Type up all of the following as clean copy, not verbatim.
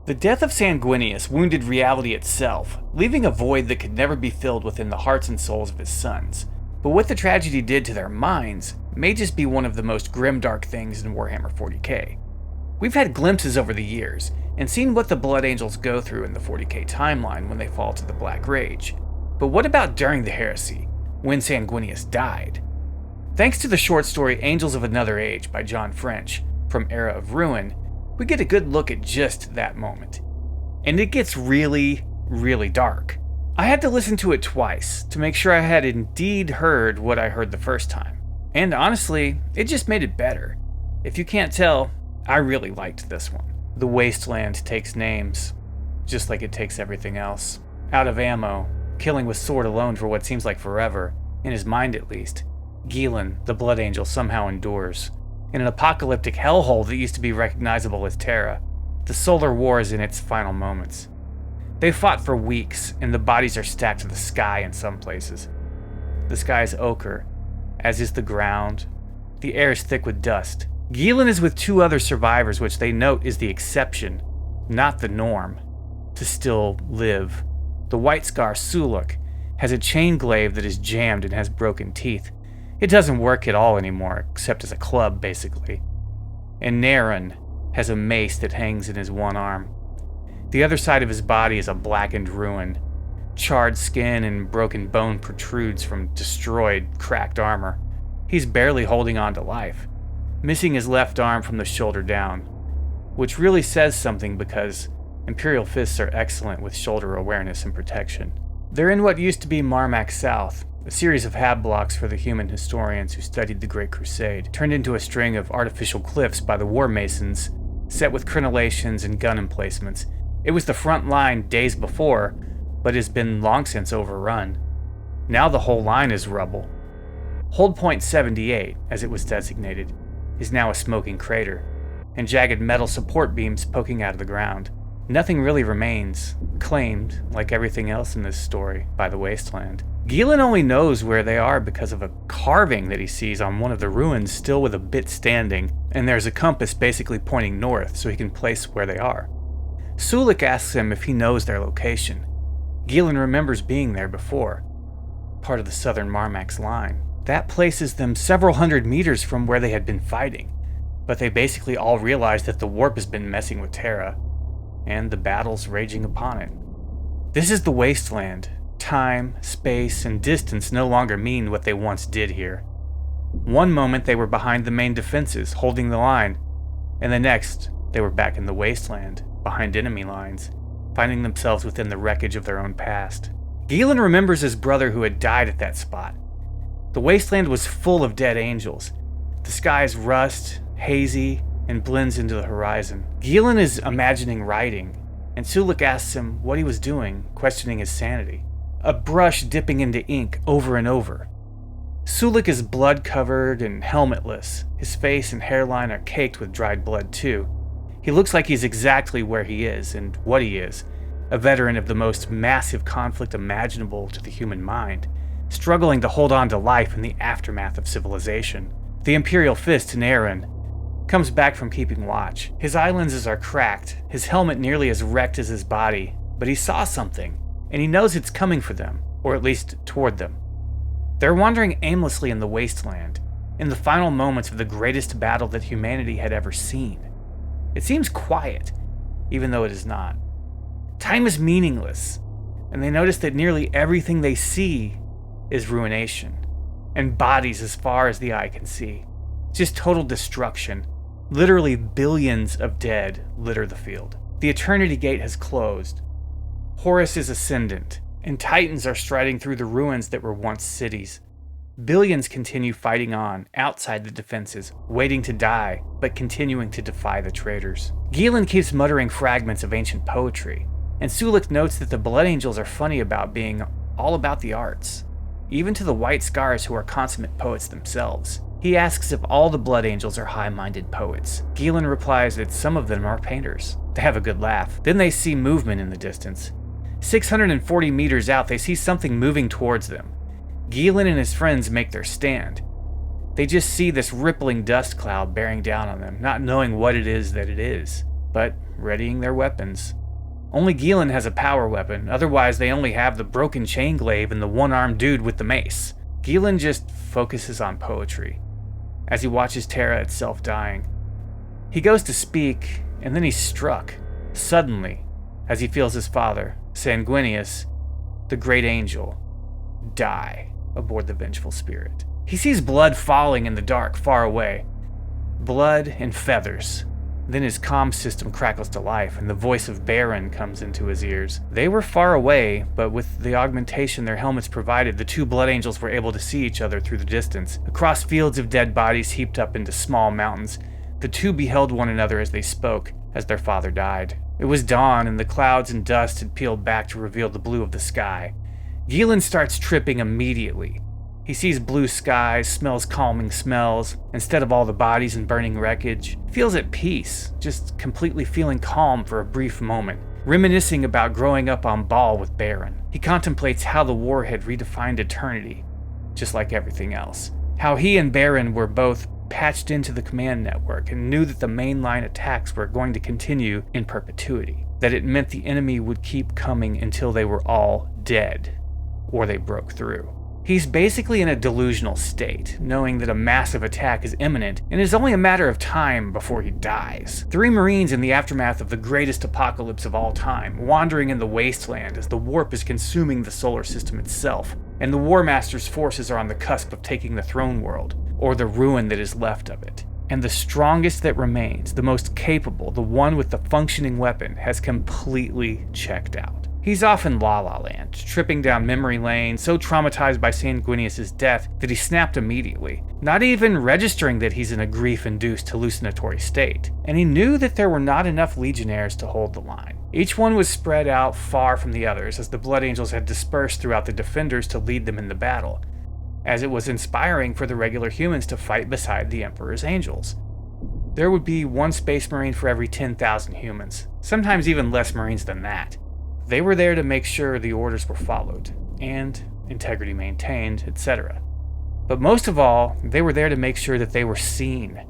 The death of Sanguinius wounded reality itself, leaving a void that could never be filled within the hearts and souls of his sons. But what the tragedy did to their minds may just be one of the most grimdark things in Warhammer 40k. We've had glimpses over the years, and seen what the Blood Angels go through in the 40k timeline when they fall to the Black Rage. But what about during the Heresy, when Sanguinius died? Thanks to the short story Angels of Another Age by John French, from Era of Ruin, we get a good look at just that moment. And it gets really, really dark. I had to listen to it twice to make sure I had indeed heard what I heard the first time. And honestly, it just made it better. If you can't tell, I really liked this one. The Wasteland takes names, just like it takes everything else. Out of ammo, killing with sword alone for what seems like forever, in his mind at least, Guillon, the Blood Angel, somehow endures. In an apocalyptic hellhole that used to be recognizable as Terra, the Solar War is in its final moments. They fought for weeks, and the bodies are stacked to the sky in some places. The sky is ochre, as is the ground. The air is thick with dust. Guillon is with 2 other survivors, which they note is the exception, not the norm, to still live. The White Scar Suluk has a chain glaive that is jammed and has broken teeth. It doesn't work at all anymore, except as a club, basically. And Naren has a mace that hangs in his one arm. The other side of his body is a blackened ruin. Charred skin and broken bone protrudes from destroyed, cracked armor. He's barely holding on to life, missing his left arm from the shoulder down, which really says something because Imperial fists are excellent with shoulder awareness and protection. They're in what used to be Marmak South, a series of hab blocks for the human historians who studied the Great Crusade, turned into a string of artificial cliffs by the War Masons, set with crenellations and gun emplacements. It was the front line days before, but has been long since overrun. Now the whole line is rubble. Hold Point 78, as it was designated, is now a smoking crater, and jagged metal support beams poking out of the ground. Nothing really remains, claimed, like everything else in this story, by the Wasteland. Guillon only knows where they are because of a carving that he sees on one of the ruins still with a bit standing, and there's a compass basically pointing north so he can place where they are. Suluk asks him if he knows their location. Guillon remembers being there before, part of the southern Marmak's line. That places them several hundred meters from where they had been fighting, but they basically all realize that the warp has been messing with Terra, and the battle's raging upon it. This is the Wasteland. Time, space, and distance no longer mean what they once did here. One moment they were behind the main defenses, holding the line, and the next they were back in the Wasteland, behind enemy lines, finding themselves within the wreckage of their own past. Guillon remembers his brother who had died at that spot. The Wasteland was full of dead angels. The sky's rust, hazy, and blends into the horizon. Guillon is imagining writing, and Suluk asks him what he was doing, questioning his sanity. A brush dipping into ink over and over. Suluk is blood-covered and helmetless. His face and hairline are caked with dried blood too. He looks like he's exactly where he is and what he is, a veteran of the most massive conflict imaginable to the human mind, struggling to hold on to life in the aftermath of civilization. The Imperial Fist, Naren, comes back from keeping watch. His eye lenses are cracked, his helmet nearly as wrecked as his body, but he saw something, and he knows it's coming for them, or at least toward them. They're wandering aimlessly in the Wasteland, in the final moments of the greatest battle that humanity had ever seen. It seems quiet, even though it is not. Time is meaningless, and they notice that nearly everything they see is ruination, and bodies as far as the eye can see. Just total destruction. Literally billions of dead litter the field. The Eternity Gate has closed. Horus is ascendant, and Titans are striding through the ruins that were once cities. Billions continue fighting on, outside the defenses, waiting to die, but continuing to defy the traitors. Guillon keeps muttering fragments of ancient poetry, and Suluk notes that the Blood Angels are funny about being all about the arts, even to the White Scars who are consummate poets themselves. He asks if all the Blood Angels are high-minded poets. Guillon replies that some of them are painters. They have a good laugh. Then they see movement in the distance. 640 meters out, they see something moving towards them. Guillon and his friends make their stand. They just see this rippling dust cloud bearing down on them, not knowing what it is that it is. But readying their weapons. Only Guillon has a power weapon, otherwise they only have the broken chain glaive and the one-armed dude with the mace. Guillon just focuses on poetry, as he watches Terra itself dying. He goes to speak, and then he's struck, suddenly, as he feels his father, Sanguinius, the Great Angel, die aboard the Vengeful Spirit. He sees blood falling in the dark far away. Blood and feathers. Then his comm system crackles to life, and the voice of Baron comes into his ears. They were far away, but with the augmentation their helmets provided, the two Blood Angels were able to see each other through the distance. Across fields of dead bodies heaped up into small mountains, the two beheld one another as they spoke, as their father died. It was dawn, and the clouds and dust had peeled back to reveal the blue of the sky. Guillon starts tripping immediately. He sees blue skies, smells calming smells, instead of all the bodies and burning wreckage. Feels at peace, just completely feeling calm for a brief moment, reminiscing about growing up on Baal with Baron. He contemplates how the war had redefined eternity, just like everything else. How he and Baron were both patched into the command network and knew that the mainline attacks were going to continue in perpetuity, that it meant the enemy would keep coming until they were all dead, or they broke through. He's basically in a delusional state, knowing that a massive attack is imminent and it's only a matter of time before he dies. 3 Marines in the aftermath of the greatest apocalypse of all time, wandering in the wasteland as the warp is consuming the solar system itself, and the War Master's forces are on the cusp of taking the throne world, or the ruin that is left of it. And the strongest that remains, the most capable, the one with the functioning weapon, has completely checked out. He's off in La La Land, tripping down memory lane, so traumatized by Sanguinius' death that he snapped immediately, not even registering that he's in a grief-induced hallucinatory state. And he knew that there were not enough legionnaires to hold the line. Each one was spread out far from the others, as the Blood Angels had dispersed throughout the defenders to lead them in the battle, as it was inspiring for the regular humans to fight beside the Emperor's angels. There would be 1 Space Marine for every 10,000 humans, sometimes even less Marines than that. They were there to make sure the orders were followed, and integrity maintained, etc. But most of all, they were there to make sure that they were seen,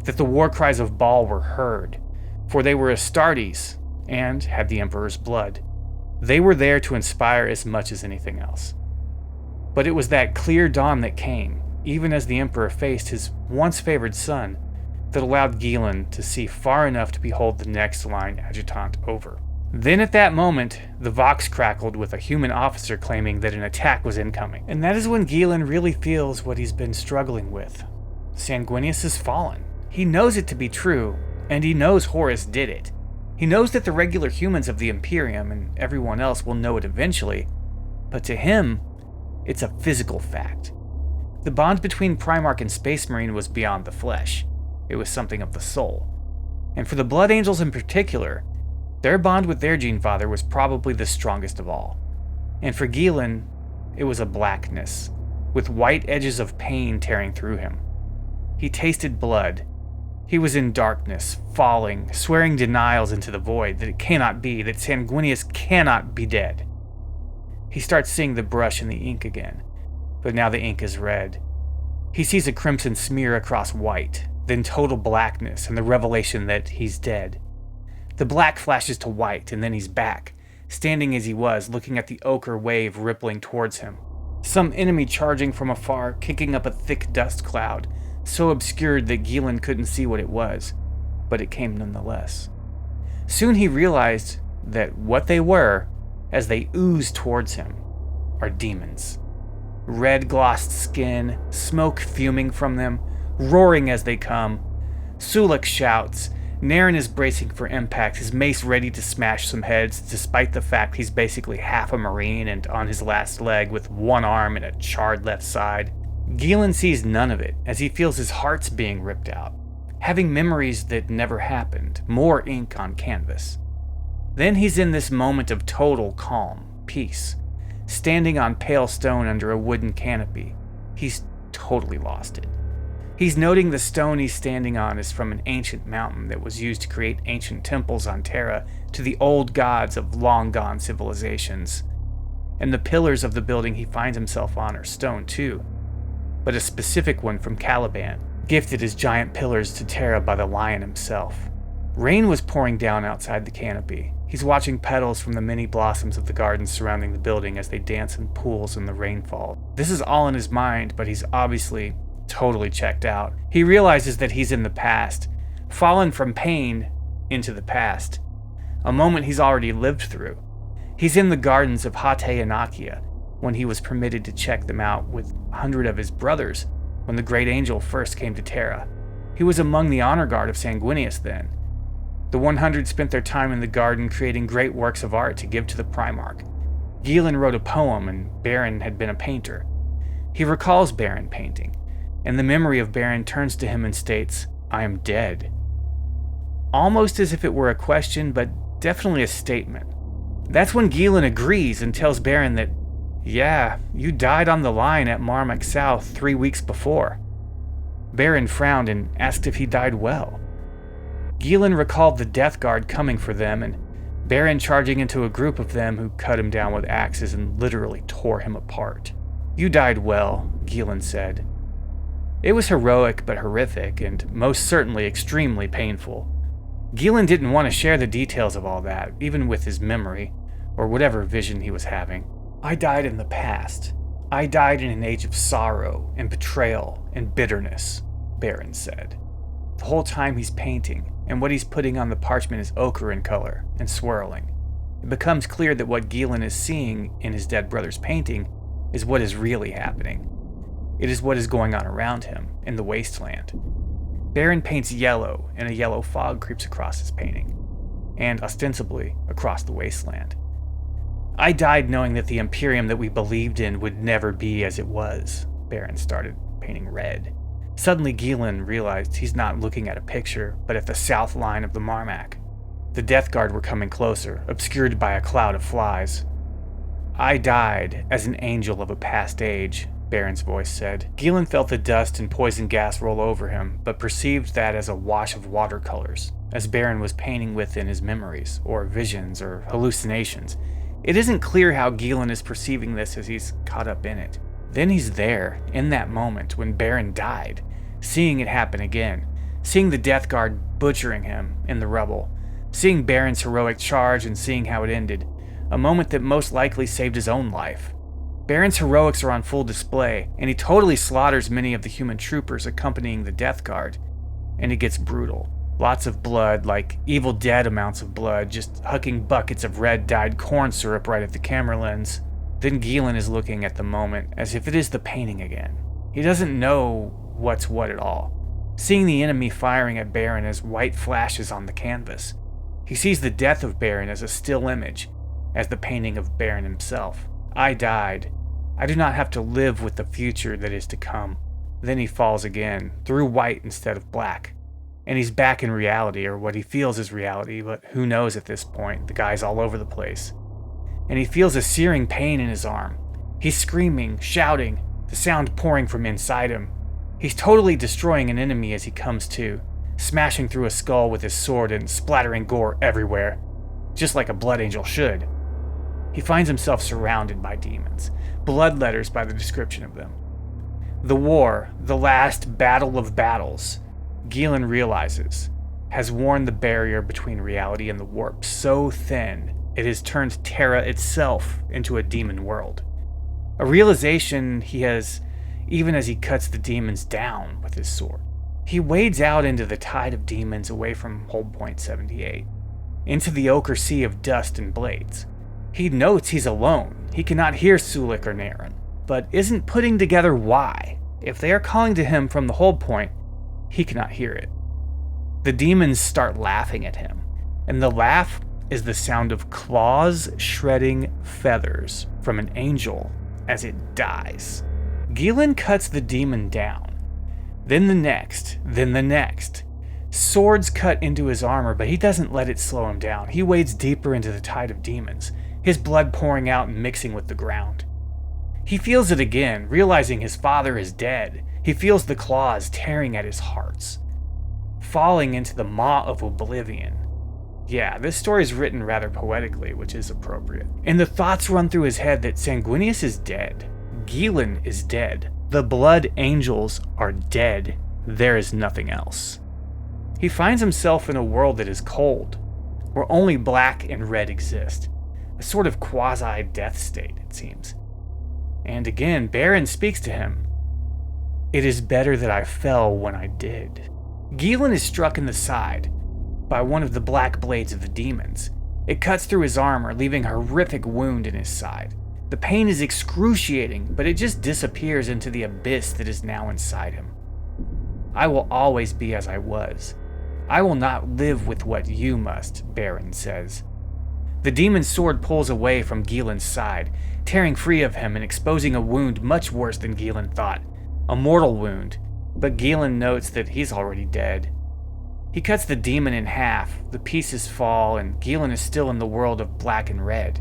that the war cries of Baal were heard, for they were Astartes, and had the Emperor's blood. They were there to inspire as much as anything else. But it was that clear dawn that came, even as the Emperor faced his once favored son, that allowed Guillon to see far enough to behold the next line adjutant over. Then at that moment, the Vox crackled with a human officer claiming that an attack was incoming. And that is when Guillon really feels what he's been struggling with. Sanguinius has fallen. He knows it to be true, and he knows Horus did it. He knows that the regular humans of the Imperium and everyone else will know it eventually, but to him, it's a physical fact. The bond between Primarch and Space Marine was beyond the flesh. It was something of the soul. And for the Blood Angels in particular, their bond with their genefather was probably the strongest of all. And for Guillon, it was a blackness, with white edges of pain tearing through him. He tasted blood. He was in darkness, falling, swearing denials into the void that it cannot be, that Sanguinius cannot be dead. He starts seeing the brush and the ink again, but now the ink is red. He sees a crimson smear across white, then total blackness and the revelation that he's dead. The black flashes to white, and then he's back, standing as he was, looking at the ochre wave rippling towards him. Some enemy charging from afar, kicking up a thick dust cloud, so obscured that Guillon couldn't see what it was, but it came nonetheless. Soon he realized that what they were, as they oozed towards him, are demons. Red glossed skin, smoke fuming from them, roaring as they come. Sulek shouts. Naren is bracing for impact, his mace ready to smash some heads, despite the fact he's basically half a Marine and on his last leg with one arm and a charred left side. Guillon sees none of it, as he feels his heart's being ripped out, having memories that never happened, more ink on canvas. Then he's in this moment of total calm, peace, standing on pale stone under a wooden canopy. He's totally lost it. He's noting the stone he's standing on is from an ancient mountain that was used to create ancient temples on Terra to the old gods of long-gone civilizations. And the pillars of the building he finds himself on are stone too, but a specific one from Caliban, gifted as giant pillars to Terra by the lion himself. Rain was pouring down outside the canopy. He's watching petals from the many blossoms of the gardens surrounding the building as they dance in pools in the rainfall. This is all in his mind, but he's obviously totally checked out. He realizes that he's in the past, fallen from pain into the past, a moment he's already lived through. He's in the gardens of Hate Anakia when he was permitted to check them out with 100 of his brothers when the Great Angel first came to Terra. He was among the honor guard of Sanguinius then. The 100 spent their time in the garden creating great works of art to give to the Primarch. Guillon wrote a poem and Baron had been a painter. He recalls Baron painting, and the memory of Baron turns to him and states, "I am dead." Almost as if it were a question, but definitely a statement. That's when Guillon agrees and tells Baron that, "Yeah, you died on the line at Marmac South 3 weeks before." Baron frowned and asked if he died well. Guillon recalled the Death Guard coming for them and Baron charging into a group of them who cut him down with axes and literally tore him apart. "You died well," Guillon said. It was heroic but horrific and most certainly extremely painful. Guillon didn't want to share the details of all that, even with his memory, or whatever vision he was having. "I died in the past. I died in an age of sorrow and betrayal and bitterness," Baron said. The whole time he's painting, and what he's putting on the parchment is ochre in color and swirling. It becomes clear that what Guillon is seeing in his dead brother's painting is what is really happening. It is what is going on around him in the wasteland. Baron paints yellow, and a yellow fog creeps across his painting, and ostensibly across the wasteland. "I died knowing that the Imperium that we believed in would never be as it was." Baron started painting red. Suddenly Guillon realized he's not looking at a picture, but at the south line of the Marmac. The Death Guard were coming closer, obscured by a cloud of flies. "I died as an angel of a past age," Baron's voice said. Guillon felt the dust and poison gas roll over him, but perceived that as a wash of watercolors, as Baron was painting within his memories, or visions, or hallucinations. It isn't clear how Guillon is perceiving this as he's caught up in it. Then he's there, in that moment when Baron died, seeing it happen again, seeing the Death Guard butchering him in the rubble, seeing Baron's heroic charge and seeing how it ended, a moment that most likely saved his own life. Baron's heroics are on full display, and he totally slaughters many of the human troopers accompanying the Death Guard, and it gets brutal. Lots of blood, like Evil Dead amounts of blood, just hucking buckets of red-dyed corn syrup right at the camera lens. Then Guillon is looking at the moment as if it is the painting again. He doesn't know what's what at all. Seeing the enemy firing at Baron as white flashes on the canvas. He sees the death of Baron as a still image, as the painting of Baron himself. "I died. I do not have to live with the future that is to come." Then he falls again, through white instead of black. And he's back in reality, or what he feels is reality, but who knows at this point, the guy's all over the place. And he feels a searing pain in his arm. He's screaming, shouting, the sound pouring from inside him. He's totally destroying an enemy as he comes to, smashing through a skull with his sword and splattering gore everywhere, just like a blood angel should. He finds himself surrounded by demons, bloodletters by the description of them. The war, the last battle of battles, Guillon realizes, has worn the barrier between reality and the warp so thin it has turned Terra itself into a demon world. A realization he has even as he cuts the demons down with his sword. He wades out into the tide of demons away from Hold Point 78, into the ochre sea of dust and blades. He notes he's alone. He cannot hear Sulik or Naren, but isn't putting together why. If they are calling to him from the Hold Point, he cannot hear it. The demons start laughing at him, and the laugh is the sound of claws shredding feathers from an angel as it dies. Guillon cuts the demon down, then the next, then the next. Swords cut into his armor, but he doesn't let it slow him down. He wades deeper into the tide of demons, his blood pouring out and mixing with the ground. He feels it again, realizing his father is dead. He feels the claws tearing at his hearts, falling into the maw of oblivion. Yeah, this story is written rather poetically, which is appropriate. And the thoughts run through his head that Sanguinius is dead. Guillon is dead. The blood angels are dead. There is nothing else. He finds himself in a world that is cold, where only black and red exist, a sort of quasi-death state, it seems. And again, Baron speaks to him. "It is better that I fell when I did." Guillon is struck in the side by one of the black blades of the demons. It cuts through his armor, leaving a horrific wound in his side. The pain is excruciating, but it just disappears into the abyss that is now inside him. "I will always be as I was. I will not live with what you must," Baron says. The demon's sword pulls away from Guillon's side, tearing free of him and exposing a wound much worse than Guillon thought. A mortal wound, but Guillon notes that he's already dead. He cuts the demon in half, the pieces fall, and Guillon is still in the world of black and red.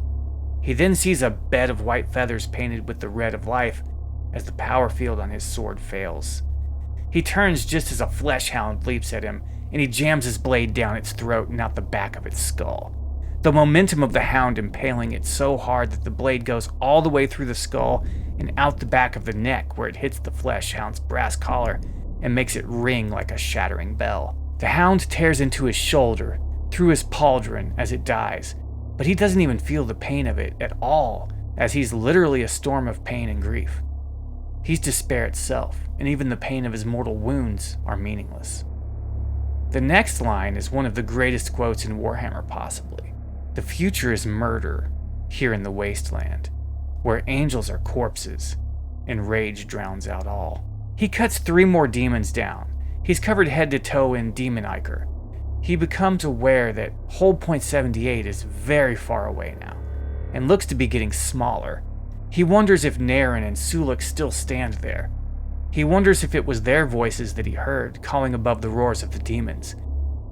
He then sees a bed of white feathers painted with the red of life as the power field on his sword fails. He turns just as a flesh hound leaps at him, and he jams his blade down its throat and out the back of its skull. The momentum of the hound impaling it so hard that the blade goes all the way through the skull and out the back of the neck where it hits the flesh hound's brass collar and makes it ring like a shattering bell. The hound tears into his shoulder, through his pauldron as it dies, but he doesn't even feel the pain of it at all, as he's literally a storm of pain and grief. He's despair itself, and even the pain of his mortal wounds are meaningless. The next line is one of the greatest quotes in Warhammer possibly. "The future is murder here in the wasteland, where angels are corpses, and rage drowns out all." He cuts 3 more demons down. He's covered head to toe in demon ichor. He becomes aware that Hold Point 78 is very far away now, and looks to be getting smaller. He wonders if Naren and Suluk still stand there. He wonders if it was their voices that he heard, calling above the roars of the demons.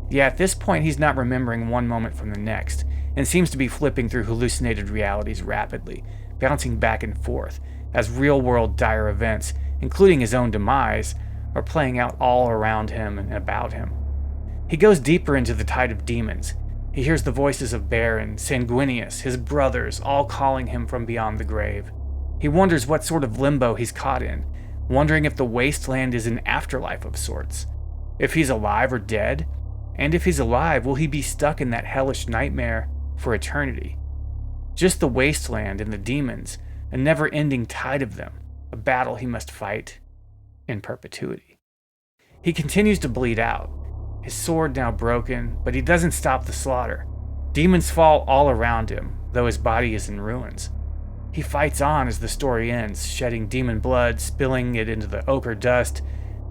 Yet at this point he's not remembering one moment from the next, and seems to be flipping through hallucinated realities rapidly, bouncing back and forth, as real-world dire events, including his own demise, are playing out all around him and about him. He goes deeper into the tide of demons. He hears the voices of Baron, Sanguinius, his brothers, all calling him from beyond the grave. He wonders what sort of limbo he's caught in, wondering if the wasteland is an afterlife of sorts, if he's alive or dead, and if he's alive, will he be stuck in that hellish nightmare for eternity? Just the wasteland and the demons, a never-ending tide of them, a battle he must fight in perpetuity. He continues to bleed out, his sword now broken, but he doesn't stop the slaughter. Demons fall all around him, though his body is in ruins. He fights on as the story ends, shedding demon blood, spilling it into the ochre dust,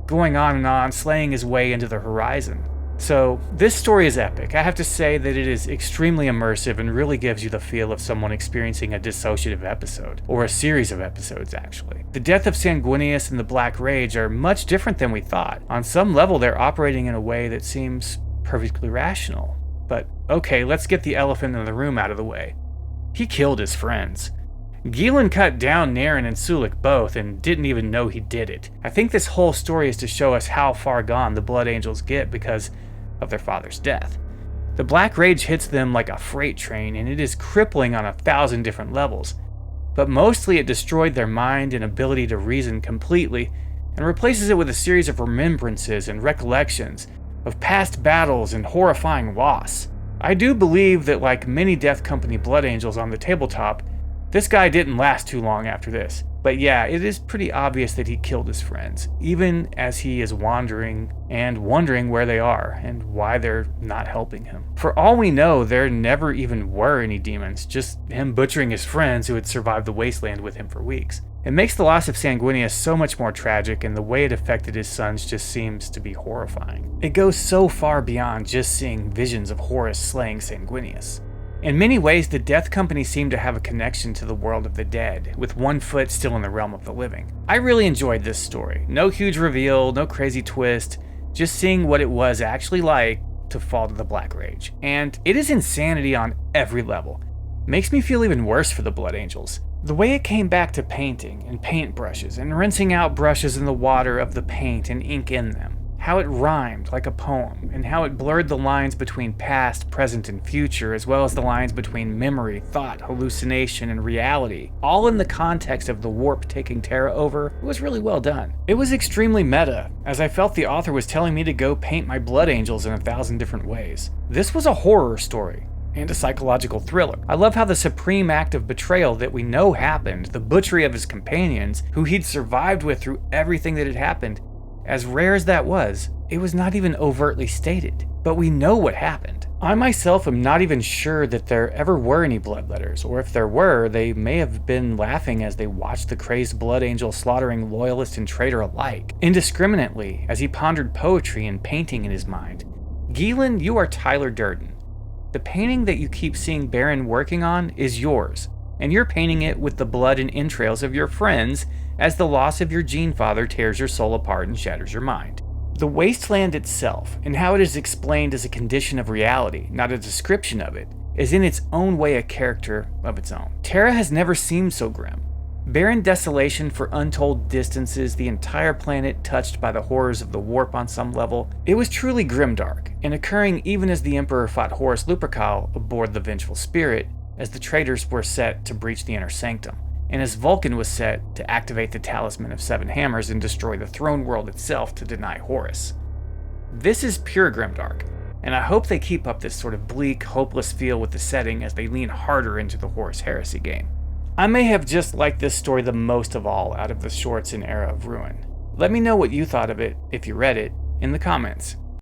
going on and on, slaying his way into the horizon. So, this story is epic. I have to say that it is extremely immersive and really gives you the feel of someone experiencing a dissociative episode, or a series of episodes actually. The death of Sanguinius and the Black Rage are much different than we thought. On some level, they're operating in a way that seems perfectly rational. But okay, let's get the elephant in the room out of the way. He killed his friends. Guillon cut down Naren and Suluk both and didn't even know he did it. I think this whole story is to show us how far gone the Blood Angels get because of their father's death. The Black Rage hits them like a freight train, and it is crippling on 1,000 different levels. But mostly it destroyed their mind and ability to reason completely, and replaces it with a series of remembrances and recollections of past battles and horrifying loss. I do believe that, like many Death Company Blood Angels on the tabletop, this guy didn't last too long after this. But yeah, it is pretty obvious that he killed his friends, even as he is wandering and wondering where they are and why they're not helping him. For all we know, there never even were any demons, just him butchering his friends who had survived the wasteland with him for weeks. It makes the loss of Sanguinius so much more tragic, and the way it affected his sons just seems to be horrifying. It goes so far beyond just seeing visions of Horus slaying Sanguinius. In many ways, the Death Company seemed to have a connection to the world of the dead, with one foot still in the realm of the living. I really enjoyed this story. No huge reveal, no crazy twist, just seeing what it was actually like to fall to the Black Rage. And it is insanity on every level. Makes me feel even worse for the Blood Angels. The way it came back to painting and paintbrushes and rinsing out brushes in the water of the paint and ink in them. how it rhymed like a poem, and how it blurred the lines between past, present, and future, as well as the lines between memory, thought, hallucination, and reality, all in the context of the warp taking Terra over, was really well done. It was extremely meta, as I felt the author was telling me to go paint my blood angels in 1,000 different ways. This was a horror story, and a psychological thriller. I love how the supreme act of betrayal that we know happened, the butchery of his companions, who he'd survived with through everything that had happened, as rare as that was, it was not even overtly stated, but we know what happened. I myself am not even sure that there ever were any bloodletters, or if there were, they may have been laughing as they watched the crazed blood angel slaughtering loyalist and traitor alike, indiscriminately, as he pondered poetry and painting in his mind. Guillon, you are Tyler Durden. The painting that you keep seeing Baron working on is yours, and you're painting it with the blood and entrails of your friends as the loss of your genefather tears your soul apart and shatters your mind. The wasteland itself, and how it is explained as a condition of reality, not a description of it, is in its own way a character of its own. Terra has never seemed so grim. Barren desolation for untold distances, the entire planet touched by the horrors of the warp on some level. It was truly grimdark, and occurring even as the Emperor fought Horus Lupercal aboard the Vengeful Spirit, as the traitors were set to breach the Inner Sanctum, and as Vulcan was set to activate the Talisman of Seven Hammers and destroy the throne world itself to deny Horus. This is pure grimdark, and I hope they keep up this sort of bleak, hopeless feel with the setting as they lean harder into the Horus Heresy game. I may have just liked this story the most of all out of the shorts in Era of Ruin. Let me know what you thought of it, if you read it, in the comments.